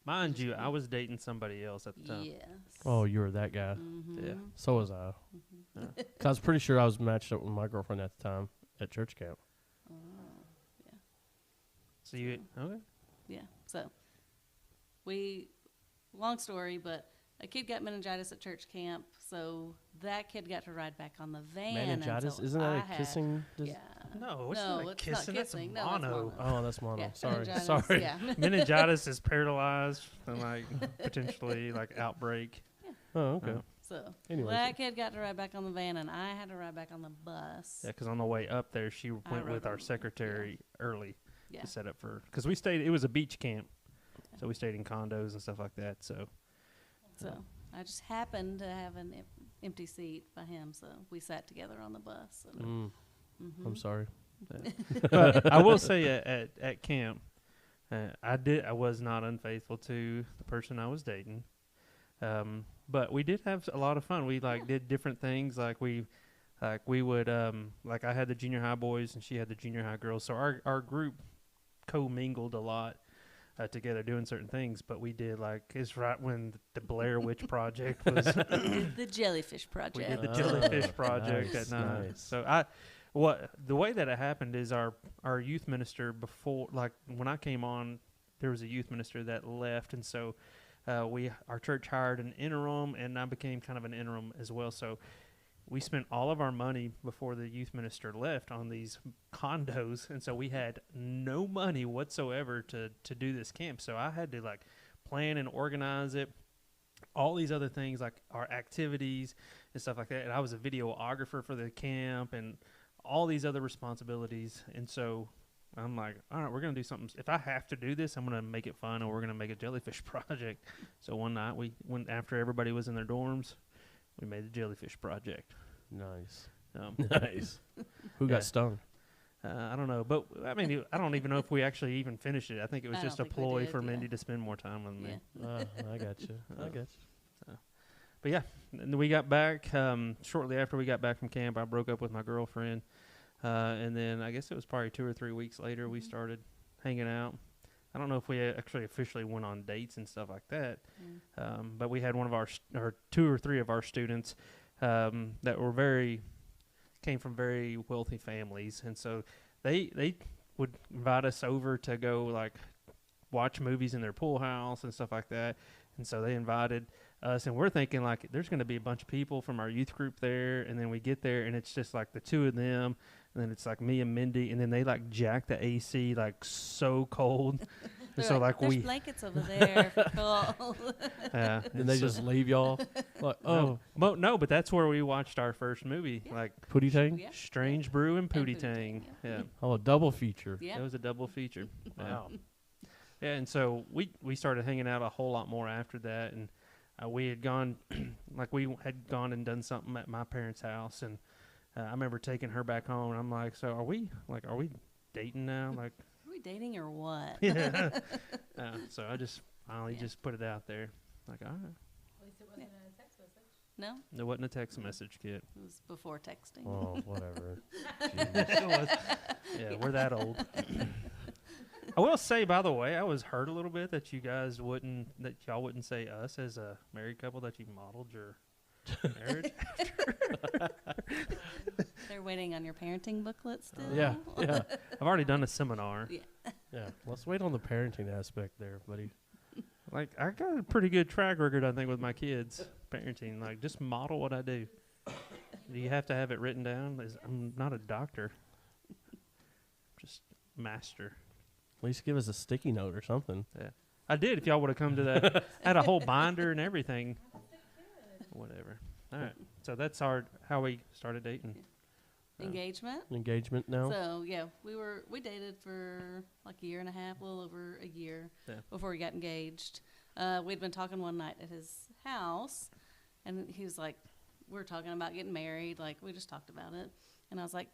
Mind you, I was dating somebody else at the time. Yes. Oh, you were that guy. Mhm. Yeah. So was I. Yeah. 'Cause I was pretty sure I was matched up with my girlfriend at the time at church camp. Oh, yeah. So you okay? Yeah. So long story, but a kid got meningitis at church camp, so that kid got to ride back on the van. and Meningitis? so Isn't that I a had- kissing? Yeah. No, it's No, not it's kissing. not That's kissing. No, that's mono. mono. Oh, that's mono. Yeah, Sorry. meningitis, Sorry. Yeah. Meningitis is paralyzed and like potentially like outbreak. Oh, okay. Oh. So Anyways. that kid got to ride back on the van, and I had to ride back on the bus. Yeah, because on the way up there, she went rode with our on- secretary early Yeah. to set up for because we stayed. It was a beach camp, so we stayed in condos and stuff like that. So So I just happened to have an empty seat by him, so we sat together on the bus. And, Mm, mhm. I'm sorry. But I will say at camp, I was not unfaithful to the person I was dating. But we did have a lot of fun. We did different things. We would I had the junior high boys and she had the junior high girls. So our group co-mingled a lot together doing certain things. But we did it's right when the Blair Witch Project was. The Jellyfish We Project. did the Jellyfish Project nice, at night. nice. So the way that it happened is our youth minister before, when I came on, there was a youth minister that left, and so our church hired an interim, and I became kind of an interim as well. So we spent all of our money before the youth minister left on these condos, and so we had no money whatsoever to do this camp. So I had to plan and organize it, all these other things like our activities and stuff like that. And I was a videographer for the camp and all these other responsibilities. And so I'm like, all right, we're going to do something. If I have to do this, I'm going to make it fun, and we're going to make a Jellyfish Project. So one night we went after everybody was in their dorms. We made the Jellyfish Project. Nice. Nice. Who Yeah. got stung? I don't know, but I mean, I don't even know if we actually even finished it. I think it was I just a don't think we ploy did, for yeah. Mindy to spend more time with me. Yeah. I got you. I got you. But yeah, and we got back shortly after we got back from camp. I broke up with my girlfriend, and then I guess it was probably 2 or 3 weeks later we started hanging out. I don't know if we actually officially went on dates and stuff like that, but we had one of or 2 or 3 of our students that were came from very wealthy families, and so they would invite us over to go watch movies in their pool house and stuff like that. And so they invited us, and we're thinking there's going to be a bunch of people from our youth group there, and then we get there and it's just the 2 of them, and then it's me and Mindy, and then they jack the AC so cold. And so There's blankets over there for cold. And they just leave y'all. No, but that's where we watched our first movie, Pootie Tang? Yeah. Strange Brew and Pootie Pootie Tang. Tang, Yeah. Oh, a double feature. Yeah. It was a double feature. Wow. Yeah, and so we started hanging out a whole lot more after that, and we had gone and done something at my parents' house, and I remember taking her back home, and I'm like, so are we dating now? Are we dating or what? Yeah. So I just finally just put it out there, all right. At least it wasn't a text message. No, It wasn't a text message, kid. it was before texting. Oh, whatever. Yeah, we're that old. I will say, by the way, I was hurt a little bit that y'all wouldn't say us as a married couple that you modeled your marriage. They're waiting on your parenting booklet still. Yeah. Yeah. I've already done a seminar. Yeah. Let's wait on the parenting aspect there, buddy. I got a pretty good track record, I think, with my kids parenting. Just model what I do. Do you have to have it written down? I'm not a doctor. Just master. At least give us a sticky note or something. Yeah, I did. If y'all would have come to that, I had a whole binder and everything. Whatever. All right. So that's how we started dating. Engagement. Engagement now? So yeah, we dated for a year and a half, a little over a year before we got engaged. We'd been talking one night at his house, and he was like, "We're talking about getting married." We just talked about it, and I was like,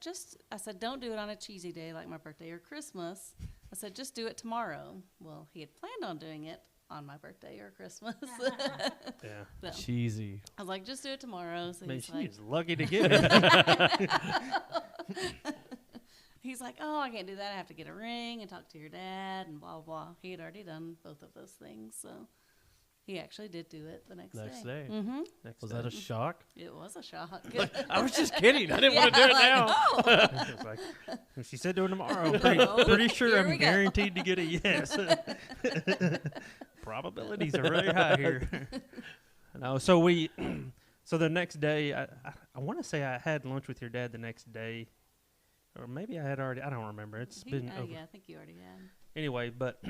I said, "Don't do it on a cheesy day like my birthday or Christmas." I said, "Just do it tomorrow." Well, he had planned on doing it on my birthday or Christmas. Yeah. So Cheesy. I was like, "Just do it tomorrow." So Man, he's she like, is lucky to get it. he's like, "Oh, I can't do that. I have to get a ring and talk to your dad and blah, blah." He had already done both of those things. So he actually did do it the next day. Mm-hmm. Was that a shock? It was a shock. I was just kidding. I didn't want to do it now. It was when she said do it tomorrow, I'm pretty sure Here I'm we go. guaranteed to get a yes. Probabilities are really high here. No, so the next day, I want to say I had lunch with your dad the next day, or maybe I had already. I don't remember. It's been over. Yeah, I think you already had. Anyway, but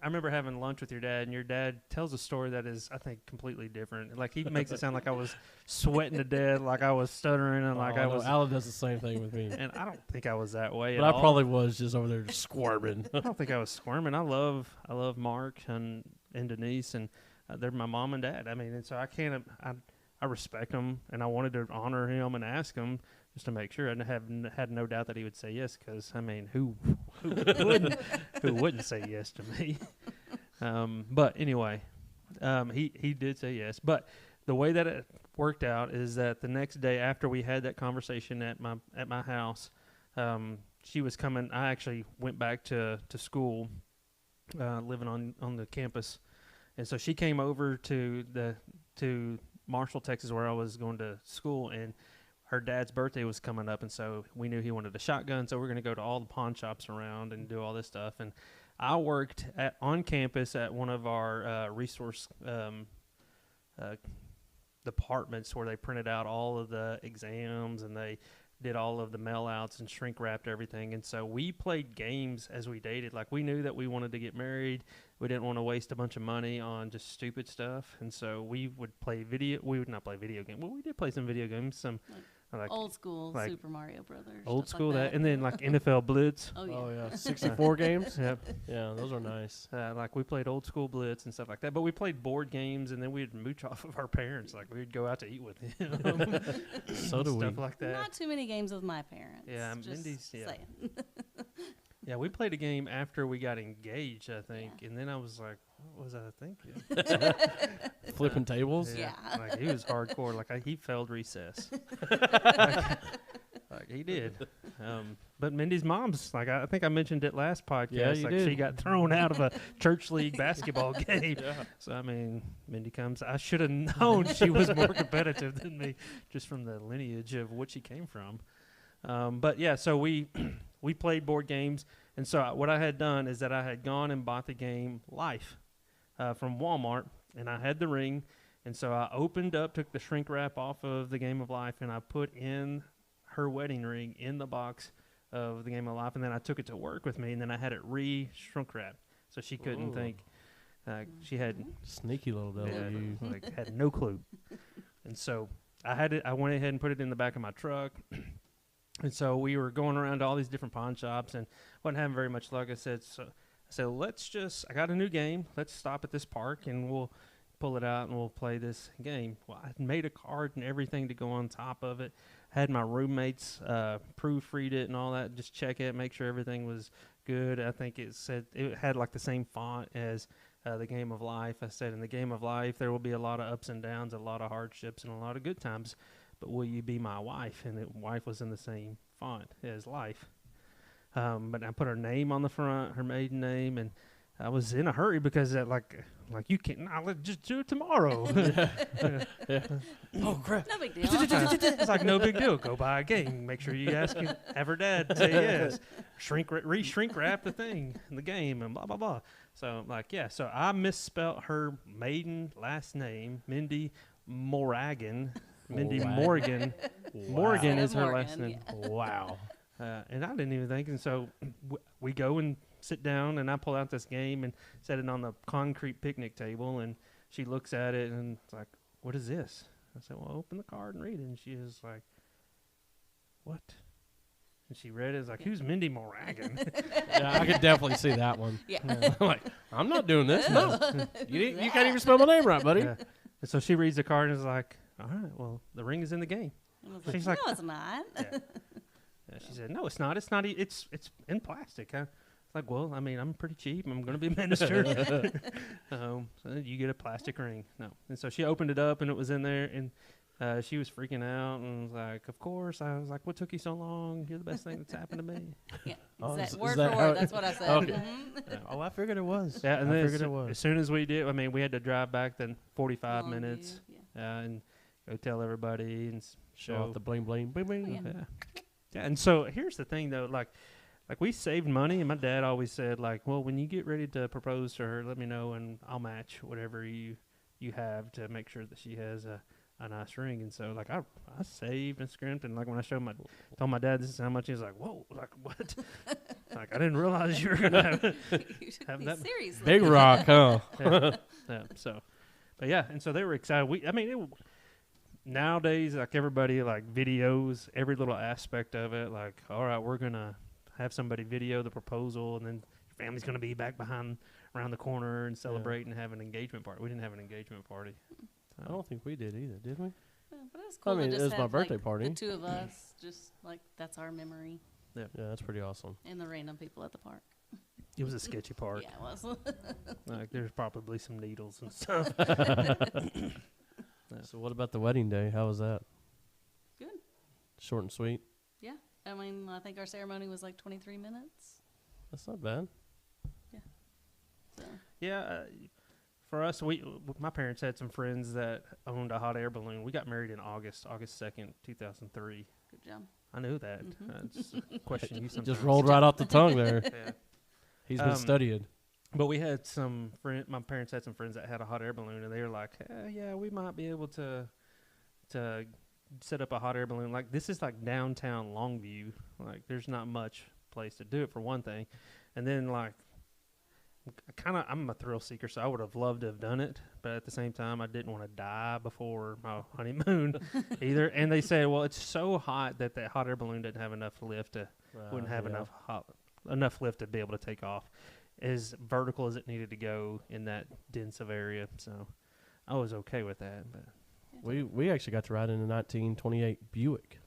I remember having lunch with your dad, and your dad tells a story that is, I think, completely different. He makes it sound like I was sweating to death, like I was stuttering, and I was. Alan does the same thing with me. And I don't think I was that way. But at I all. probably was just over there just squirming. I don't think I was squirming. I love Mark and Denise, and they're my mom and dad. I mean, and so I I respect him, and I wanted to honor him and ask him just to make sure. And had no doubt that he would say yes, because I mean, who wouldn't say yes to me? But anyway, he did say yes. But the way that it worked out is that the next day after we had that conversation at my house, she was coming. I actually went back to school, living on the campus, and so she came over to Marshall, Texas, where I was going to school, and her dad's birthday was coming up, and so we knew he wanted a shotgun, so we're going to go to all the pawn shops around and do all this stuff. And I worked on campus at one of our resource departments where they printed out all of the exams and they did all of the mail outs and shrink wrapped everything. And so we played games as we dated. Like, we knew that we wanted to get married. We didn't want to waste a bunch of money on just stupid stuff. And so we would we would not play video games. Well, we did play some video games, some like old school Super Mario Brothers. Old stuff school like that. And then like NFL Blitz. Oh yeah. Oh yeah, 64 games. Yep. Yeah, those are nice. Like, we played old school Blitz and stuff like that. But we played board games, and then we'd mooch off of our parents. Like, we'd go out to eat with them. So do we. Stuff like that. Not too many games with my parents. Yeah, just Mindy's. Yeah. saying. Yeah, we played a game after we got engaged, I think. Yeah. And then I was like, what was I thinking? Flipping tables. Yeah. Like, he was hardcore. Like, he failed recess. like he did. But Mindy's mom's, like, I think I mentioned it last podcast. Yeah, you like, did. she got thrown out of a church league basketball game. Yeah. So, I mean, Mindy comes. I should have known she was more competitive than me just from the lineage of what she came from. But, yeah, so we played board games. And so what I had done is that I had gone and bought the game Life from Walmart, and I had the ring. And so I took the shrink wrap off of the Game of Life, and I put in her wedding ring in the box of the Game of Life, and then I took it to work with me, and then I had it shrink wrapped so she couldn't Ooh. think. She had Sneaky little devil. like had no clue. And so I went ahead and put it in the back of my truck. And so we were going around to all these different pawn shops and wasn't having very much luck. I said, I got a new game. Let's stop at this park and we'll pull it out and we'll play this game. Well, I made a card and everything to go on top of it. Had my roommates proofread it and all that, just check it, make sure everything was good. I think it had like the same font as the Game of Life. I said, in the Game of Life, there will be a lot of ups and downs, a lot of hardships, and a lot of good times. But will you be my wife? And wife was in the same font as Life. But I put her name on the front, her maiden name, and I was in a hurry because like you can't. Let's just do it tomorrow. Yeah. Oh crap! No big deal. It's like no big deal. Go buy a game. Make sure you have her dad say yes. Shrink wrap the thing in the game and blah blah blah. So so I misspelt her maiden last name, Mindy Morgan. Mindy Wow. Morgan. Morgan Wow. is her Morgan, last name. yeah. Wow. And I didn't even think. And so we go and sit down, and I pull out this game and set it on the concrete picnic table. And she looks at it and it's like, "What is this?" I said, "Well, open the card and read it." And she is like, "What?" And she read it. It's like, "Who's Mindy Morgan?" Yeah, I could definitely see that one. Yeah. Like, I'm not doing this. No, you can't even spell my name right, buddy. Yeah. And so she reads the card and is like, "All right, well, the ring is in the game." And I was She's like, like- no, it's not. Yeah. She said, "No, it's not. It's not. It's in plastic." Huh? It's like, well, I mean, I'm pretty cheap. I'm going to be a minister. So you get a plastic ring. No. And so she opened it up, and it was in there, and she was freaking out and was like, "Of course." I was like, "What took you so long? You're the best thing that's happened to me." Yeah. Oh, Exact- is word that for how word. it- That's what I said. Okay. Mhm. Oh, I figured it was. Yeah, and I then figured it was. as soon as we did, I mean, we had to drive back then 45 Longview, minutes yeah. and go tell everybody and Show off the bling bling bling bling. Yeah. Yeah, and so here's the thing though, like we saved money, and my dad always said, like, well, when you get ready to propose to her, let me know, and I'll match whatever you have to make sure that she has a nice ring. And so like I saved and scrimped, and like when I told my dad this is how much, he was like, "Whoa, like what?" Like, I didn't realize you were gonna have You took Have me that- seriously. Big rock, huh? yeah. So, but yeah, and so they were excited. Nowadays, like everybody like videos every little aspect of it. Like, all right, we're gonna have somebody video the proposal, and then your family's gonna be back around the corner and celebrate and have an engagement party. We didn't have an engagement party. I don't think we did either, did we? But it's cool. I mean, to it just was my have, birthday like, party. The two of us, just like that's our memory, Yeah, that's pretty awesome. and the random people at the park. It was a sketchy park. Yeah, it was. Like there's probably some needles and stuff. So what about the wedding day? How was that? Good. Short and sweet? Yeah. I mean, I think our ceremony was like 23 minutes. That's not bad. So Yeah, for us, my parents had some friends that owned a hot air balloon. We got married in August 2nd, 2003. good job. I knew that. Mhm. That's a question you sometimes. Just rolled right off the tongue there. Yeah. He's been studying. But we had some my parents had some friends that had a hot air balloon, and they were like, "Yeah, we might be able to set up a hot air balloon. Like this is like downtown Longview. Like there's not much place to do it for one thing, and then like." I'm a thrill seeker, so I would have loved to have done it, but at the same time, I didn't want to die before my honeymoon either. And they said, well, it's so hot that hot air balloon didn't have enough lift wouldn't have enough lift to be able to take off as vertical as it needed to go in that dense of area. So I was okay with that. But We actually got to ride in a 1928 Buick.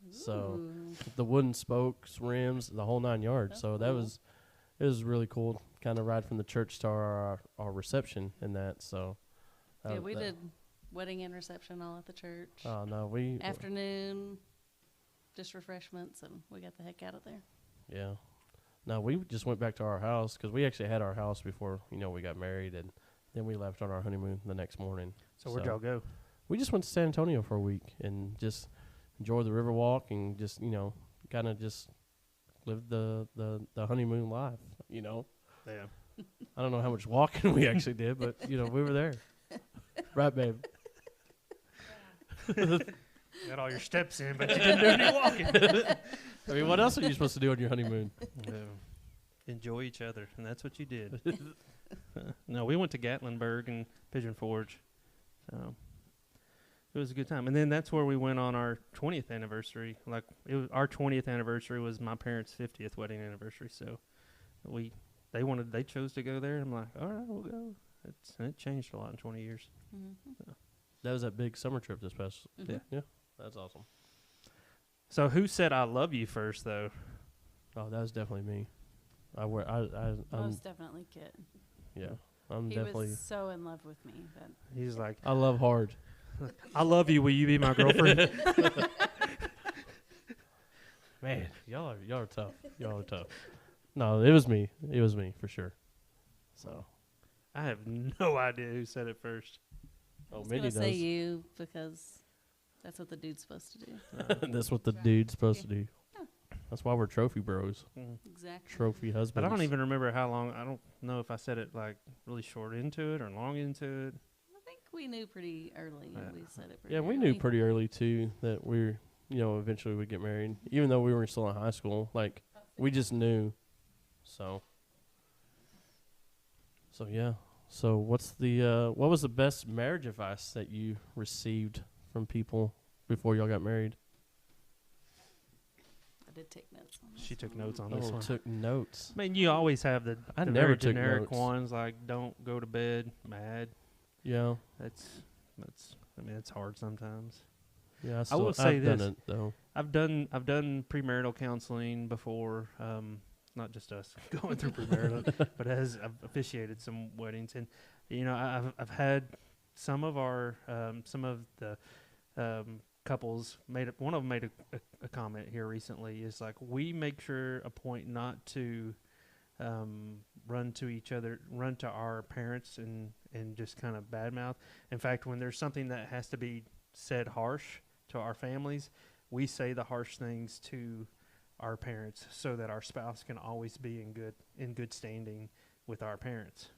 So Ooh. the wooden spokes, rims, the whole 9 yards. That's So it was really cool. Kind of ride from the church to our reception and that. So Yeah, we did wedding and reception all at the church. Oh no, Afternoon, just refreshments, and we got the heck out of there. Yeah. No, we just went back to our house because we actually had our house before we got married, and then we left on our honeymoon the next morning. so where'd y'all go? We just went to San Antonio for a week and just enjoyed the river walk and just kind of just lived the honeymoon life. Yeah. I don't know how much walking we actually did, but we were there. Right, babe? Got all your steps in, but you didn't do any walking. I mean, what else are you supposed to do on your honeymoon? Enjoy each other, and that's what you did. No, we went to Gatlinburg and Pigeon Forge. So it was a good time. And then that's where we went on our 20th anniversary. Our 20th anniversary was my parents' 50th wedding anniversary. So they chose to go there. I'm like, all right, we'll go. It changed a lot in 20 years. Mm-hmm. That was that big summer trip this past. Mm-hmm. Yeah, that's awesome. So who said I love you first, though? Oh, that was definitely me. I'm Most definitely Kit. yeah. I'm He definitely. was so in love with me. That He's like, I love hard. I love you. Will you be my girlfriend? Man, y'all are tough. Y'all are tough. No, it was me. It was me for sure. So. I have no idea who said it first. I Oh, was Mindy gonna say does. you because that's what the dude's supposed to do. That's what the dude's supposed to do. That's why we're trophy bros, Exactly. trophy husbands. But I don't even remember how long. I don't know if I said it like really short into it or long into it. I think we knew pretty early. Yeah. We said it pretty Yeah, early. we knew pretty early too that we're eventually would get married, even though we were still in high school. Like we just knew. So yeah. So what was the best marriage advice that you received from people before y'all got married? I did take notes on this. She took notes on this one. Took notes. I mean, you always have the Never very took generic notes. ones like "Don't go to bed mad." Yeah. That's. I mean, it's hard sometimes. Yeah. I will say I've this. done it though. I've done premarital counseling before. Not just us going through premarital, but I've officiated some weddings, and I've had some of the couples one of them made a comment here recently. Is like we make sure a point not to run to our parents and just kind of badmouth. In fact, when there's something that has to be said harsh to our families, we say the harsh things to our parents so that our spouse can always be in good standing with our parents.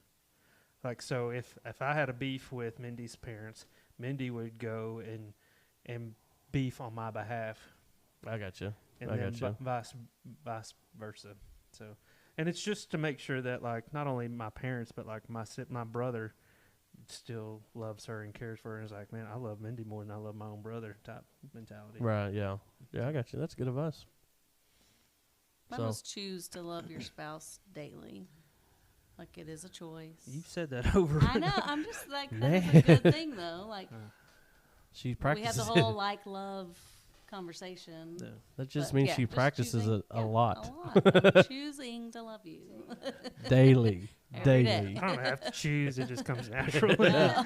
Like, so if I had a beef with Mindy's parents, Mindy would go and beef on my behalf. I got you. And I then got you. vice versa. So, and it's just to make sure that like not only my parents but like my brother still loves her and cares for her and is like, man, I love Mindy more than I love my own brother type mentality. Right. Yeah. Yeah. I got you. That's good advice. Mine was choose to love your spouse daily. Like it is a choice. You've said that over. I know. I'm just like, that's a good thing though. Like, She We had practices the whole like love conversation. Yeah. That just but means yeah, she just practices choosing- a yeah, lot. I'm choosing to love you. Daily. Every Daily. day. I don't have to choose; it just comes naturally. No.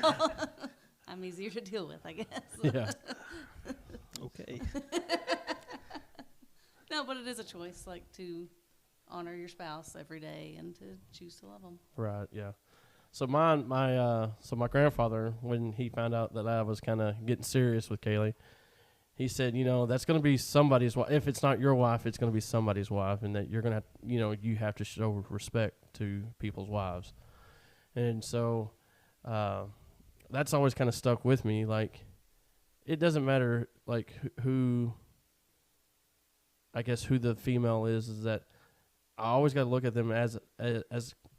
I'm easier to deal with, I guess. Yeah. Okay. No, but it is a choice, like to honor your spouse every day and to choose to love them. Right, yeah. So my grandfather, when he found out that I was kind of getting serious with Kaylee, he said, that's going to be somebody's wife. If it's not your wife, it's going to be somebody's wife, and that you're going to, you have to show respect to people's wives. And so that's always kind of stuck with me. Like, it doesn't matter, like, who the female is that I always got to look at them as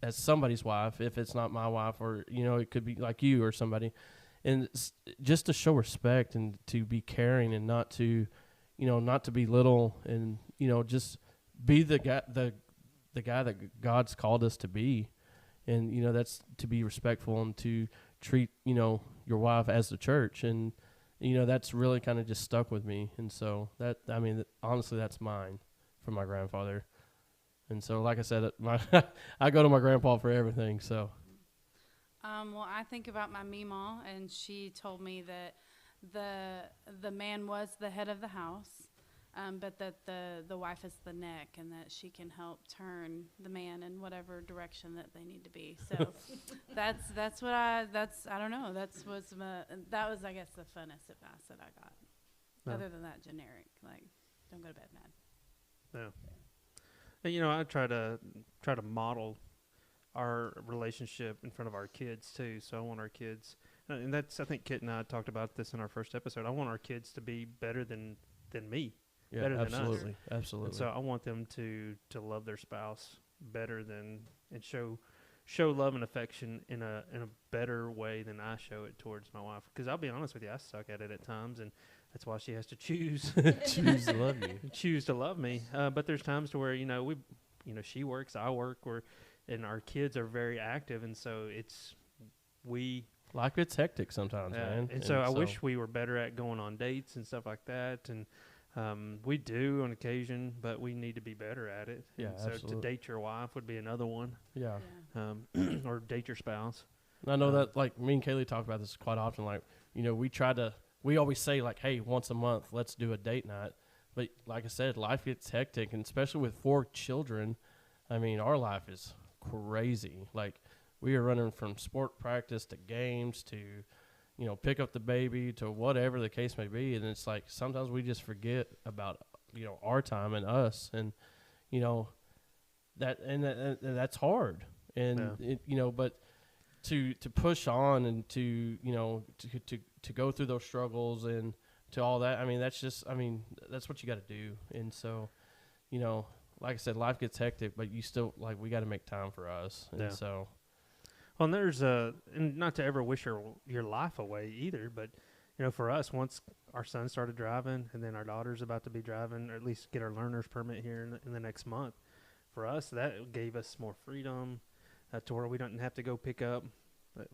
somebody's wife, if it's not my wife, or it could be like you or somebody, and just to show respect and to be caring and not to belittle, and just be the guy that God's called us to be, and that's to be respectful and to treat your wife as the church, and that's really kind of just stuck with me, and so honestly that's mine from my grandfather. And so, like I said, I go to my grandpa for everything. So, well, I think about my Meemaw, and she told me that the man was the head of the house, but that the wife is the neck, and that she can help turn the man in whatever direction that they need to be. So, that's what I don't know. That was I guess the funnest advice that I got. No. Other than that, generic, like don't go to bed mad. No. And, I try to model our relationship in front of our kids too. So I want our kids, and I think Kit and I talked about this in our first episode. I want our kids to be better than me, yeah, better than us. Absolutely. And so I want them to love their spouse better than, and show love and affection in a better way than I show it towards my wife. Because I'll be honest with you, I suck at it at times, and that's why she has to choose choose to love you. choose to love me. But there's times to where she works, I work, and our kids are very active, and so life gets hectic sometimes, man. And so I wish we were better at going on dates and stuff like that, and we do on occasion, but we need to be better at it. Yeah, and so absolutely. to date your wife would be another one. Yeah. Or date your spouse. And I know that, like, me and Kaylee talk about this quite often. Like, we always say, like, hey, once a month, let's do a date night. But like I said, life gets hectic, and especially with 4 children, I mean, our life is crazy. Like, we are running from sport practice to games to, pick up the baby to whatever the case may be. And it's like sometimes we just forget about, our time and us. And, that's hard. And, but to push on and to go through those struggles and to all that, that's what you got to do. And so, like I said, life gets hectic, but you still, like, we got to make time for us. And so. Well, and there's and not to ever wish your life away either, but, for us, once our son started driving and then our daughter's about to be driving, or at least get our learner's permit here in the next month, for us, that gave us more freedom to where we don't have to go pick up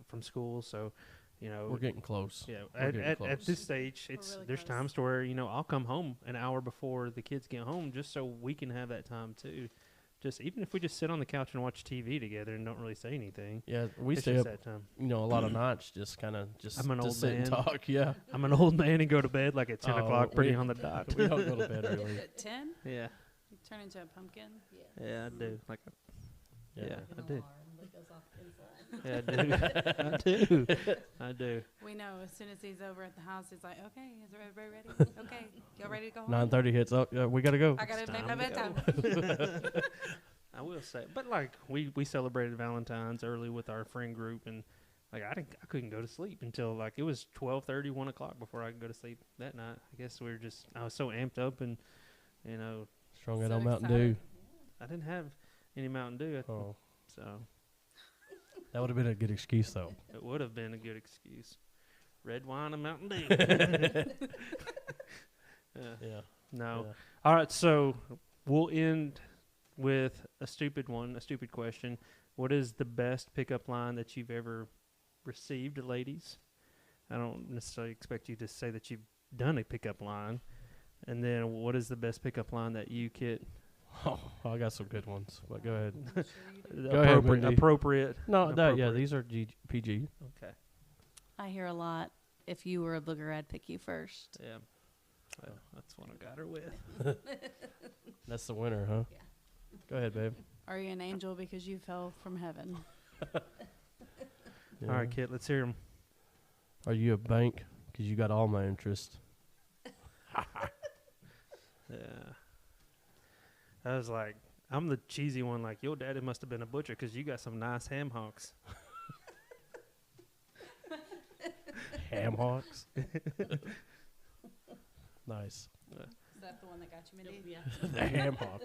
from school. So, we're getting close. Yeah, Close. at this stage, there's times to where I'll come home an hour before the kids get home just so we can have that time too. Just even if we just sit on the couch and watch TV together and don't really say anything. Yeah, we stay up, a lot of nights just kind of I'm an old sit man. and talk. Yeah, I'm an old man and go to bed like at 10 o'clock, pretty on the dot. We don't go to bed early. At 10? Yeah. You turn into a pumpkin? Yeah, I do. Yeah, I do. Yeah, Yeah, I do. I do. We know as soon as he's over at the house, he's like, okay, is everybody ready? Okay, y'all ready to go home? 9:30 hits up. We gotta go. I gotta make my time bedtime. I will say, but like we celebrated Valentines early with our friend group, and like I couldn't go to sleep until like it was 12:30, 1 o'clock before I could go to sleep that night. I guess I was so amped up, and strung out So on Mountain excited. Dew. I didn't have any Mountain Dew, so That would have been a good excuse, though. it would have been a good excuse. Red wine and Mountain Dew. Yeah. No. Yeah. All right, so we'll end with a stupid question. What is the best pickup line that you've ever received, ladies? I don't necessarily expect you to say that you've done a pickup line. And then what is the best pickup line that you, Kit? Oh, I got some good ones, but go ahead. I'm sure you do. Go ahead, Mindy. Appropriate. No, yeah, Appropriate. these are PG. Okay. I hear a lot. If you were a booger, I'd pick you first. Yeah. Well, that's what I got her with. That's the winner, huh? Yeah. Go ahead, babe. Are you an angel because you fell from heaven? All right, Kit, let's hear them. Are you a bank? Because you got all my interest. Yeah. I was like, I'm the cheesy one. Like, your daddy must have been a butcher because you got some nice ham hocks. Ham hocks. Nice. Is that the one that got you, Mindy? Yeah. The ham hock.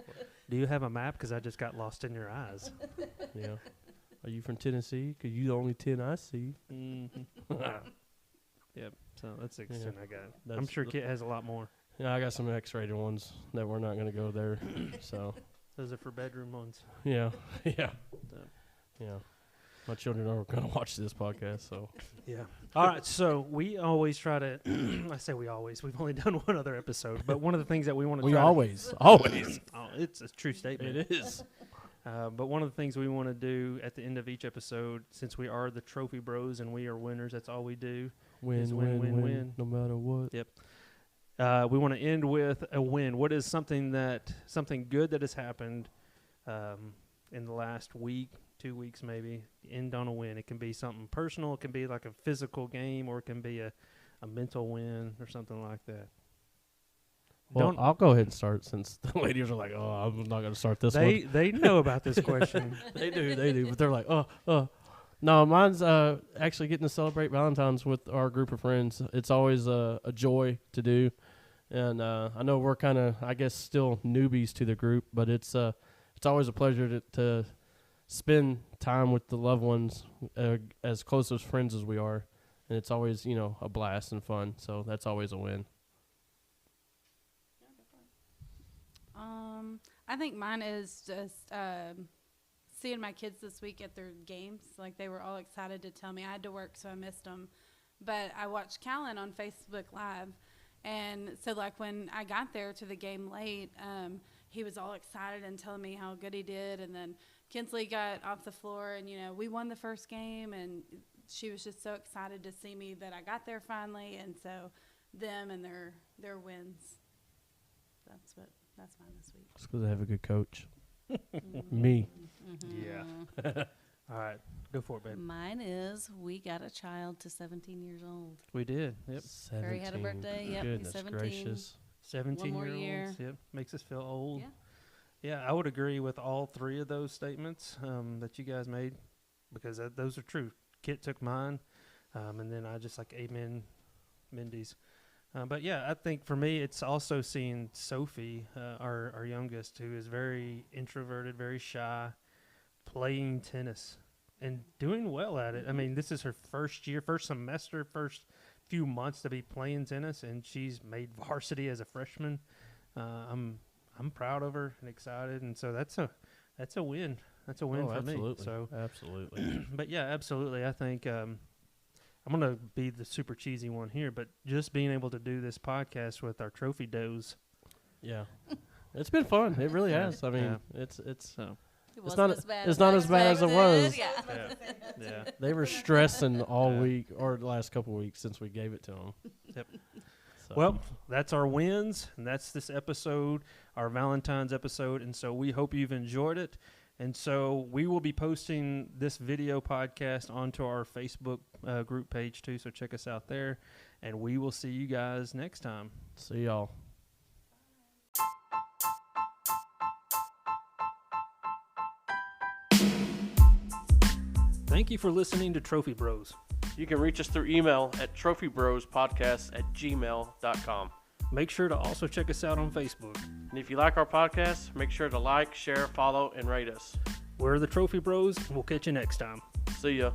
Do you have a map? Because I just got lost in your eyes. Yeah. Are you from Tennessee? Because you the only 10 I see. Mm-hmm. Yep. So that's the extent I got. I'm That's sure the- Kit has a lot more. Yeah, I got some X-rated ones that we're not going to go there. So, Those are for bedroom ones. yeah. Yeah. So. Yeah. My children are going to watch this podcast, so. Yeah. All right. So we always try to. I say we always. We've only done one other episode, but one of the things that we want to. We try always. Oh, it's a true statement. It is. But one of the things we want to do at the end of each episode, since we are the Trophy Bros and we are winners, that's all we do. Win, Is win, win, win, win. no matter what. Yep. We want to end with a win. What is something good that has happened in the last week, 2 weeks maybe? End on a win. It can be something personal. It can be like a physical game, or it can be a mental win or something like that. Well, I'll go ahead and start since the ladies are like, oh, I'm not going to start this one. They know about this question. They do. But they're like, No, mine's actually getting to celebrate Valentines with our group of friends. It's always a joy to do. And I know we're kind of, I guess, still newbies to the group, but it's always a pleasure to spend time with the loved ones as close as friends as we are. And it's always, a blast and fun. So that's always a win. I think mine is just seeing my kids this week at their games. Like, they were all excited to tell me. I had to work, so I missed them. But I watched Callan on Facebook Live. And so, like, when I got there to the game late, he was all excited and telling me how good he did. And then Kinsley got off the floor, and, we won the first game. And she was just so excited to see me that I got there finally. And so them and their wins. That's mine this week. It's because I have a good coach. Me. Yeah. All right. Go for it, babe. Mine is we got a child to 17 years old. We did. Yep. 17. Harry had a birthday. Yep, he's Goodness 17. gracious. 17 more year year. olds. Yep. Makes us feel old. Yeah. Yeah, I would agree with all three of those statements that you guys made, because those are true. Kit took mine, and then I just amen Mindy's. But yeah, I think for me, it's also seeing Sophie, our youngest, who is very introverted, very shy, playing tennis and doing well at it. I mean, this is her first semester, first few months to be playing tennis, and she's made varsity as a freshman. I'm proud of her and excited, and so that's a win. That's a win for absolutely. me. So Absolutely. but yeah, absolutely. I think I'm going to be the super cheesy one here, but just being able to do this podcast with our trophy does. Yeah. It's been fun. It really has. I mean, it's So It It's wasn't not- as bad it's as I not as bad as it expected. was. Yeah. yeah. they were stressing all Yeah. week or the last couple of weeks since we gave it to them. Yep. So, Well, that's our wins, and that's this episode, our Valentine's episode, and so we hope you've enjoyed it. And so we will be posting this video podcast onto our Facebook group page too, so check us out there, and we will see you guys next time. see y'all. Thank you for listening to Trophy Bros. You can reach us through email at trophybrospodcast@gmail.com. Make sure to also check us out on Facebook. And if you like our podcast, make sure to like, share, follow, and rate us. We're the Trophy Bros, and we'll catch you next time. See ya.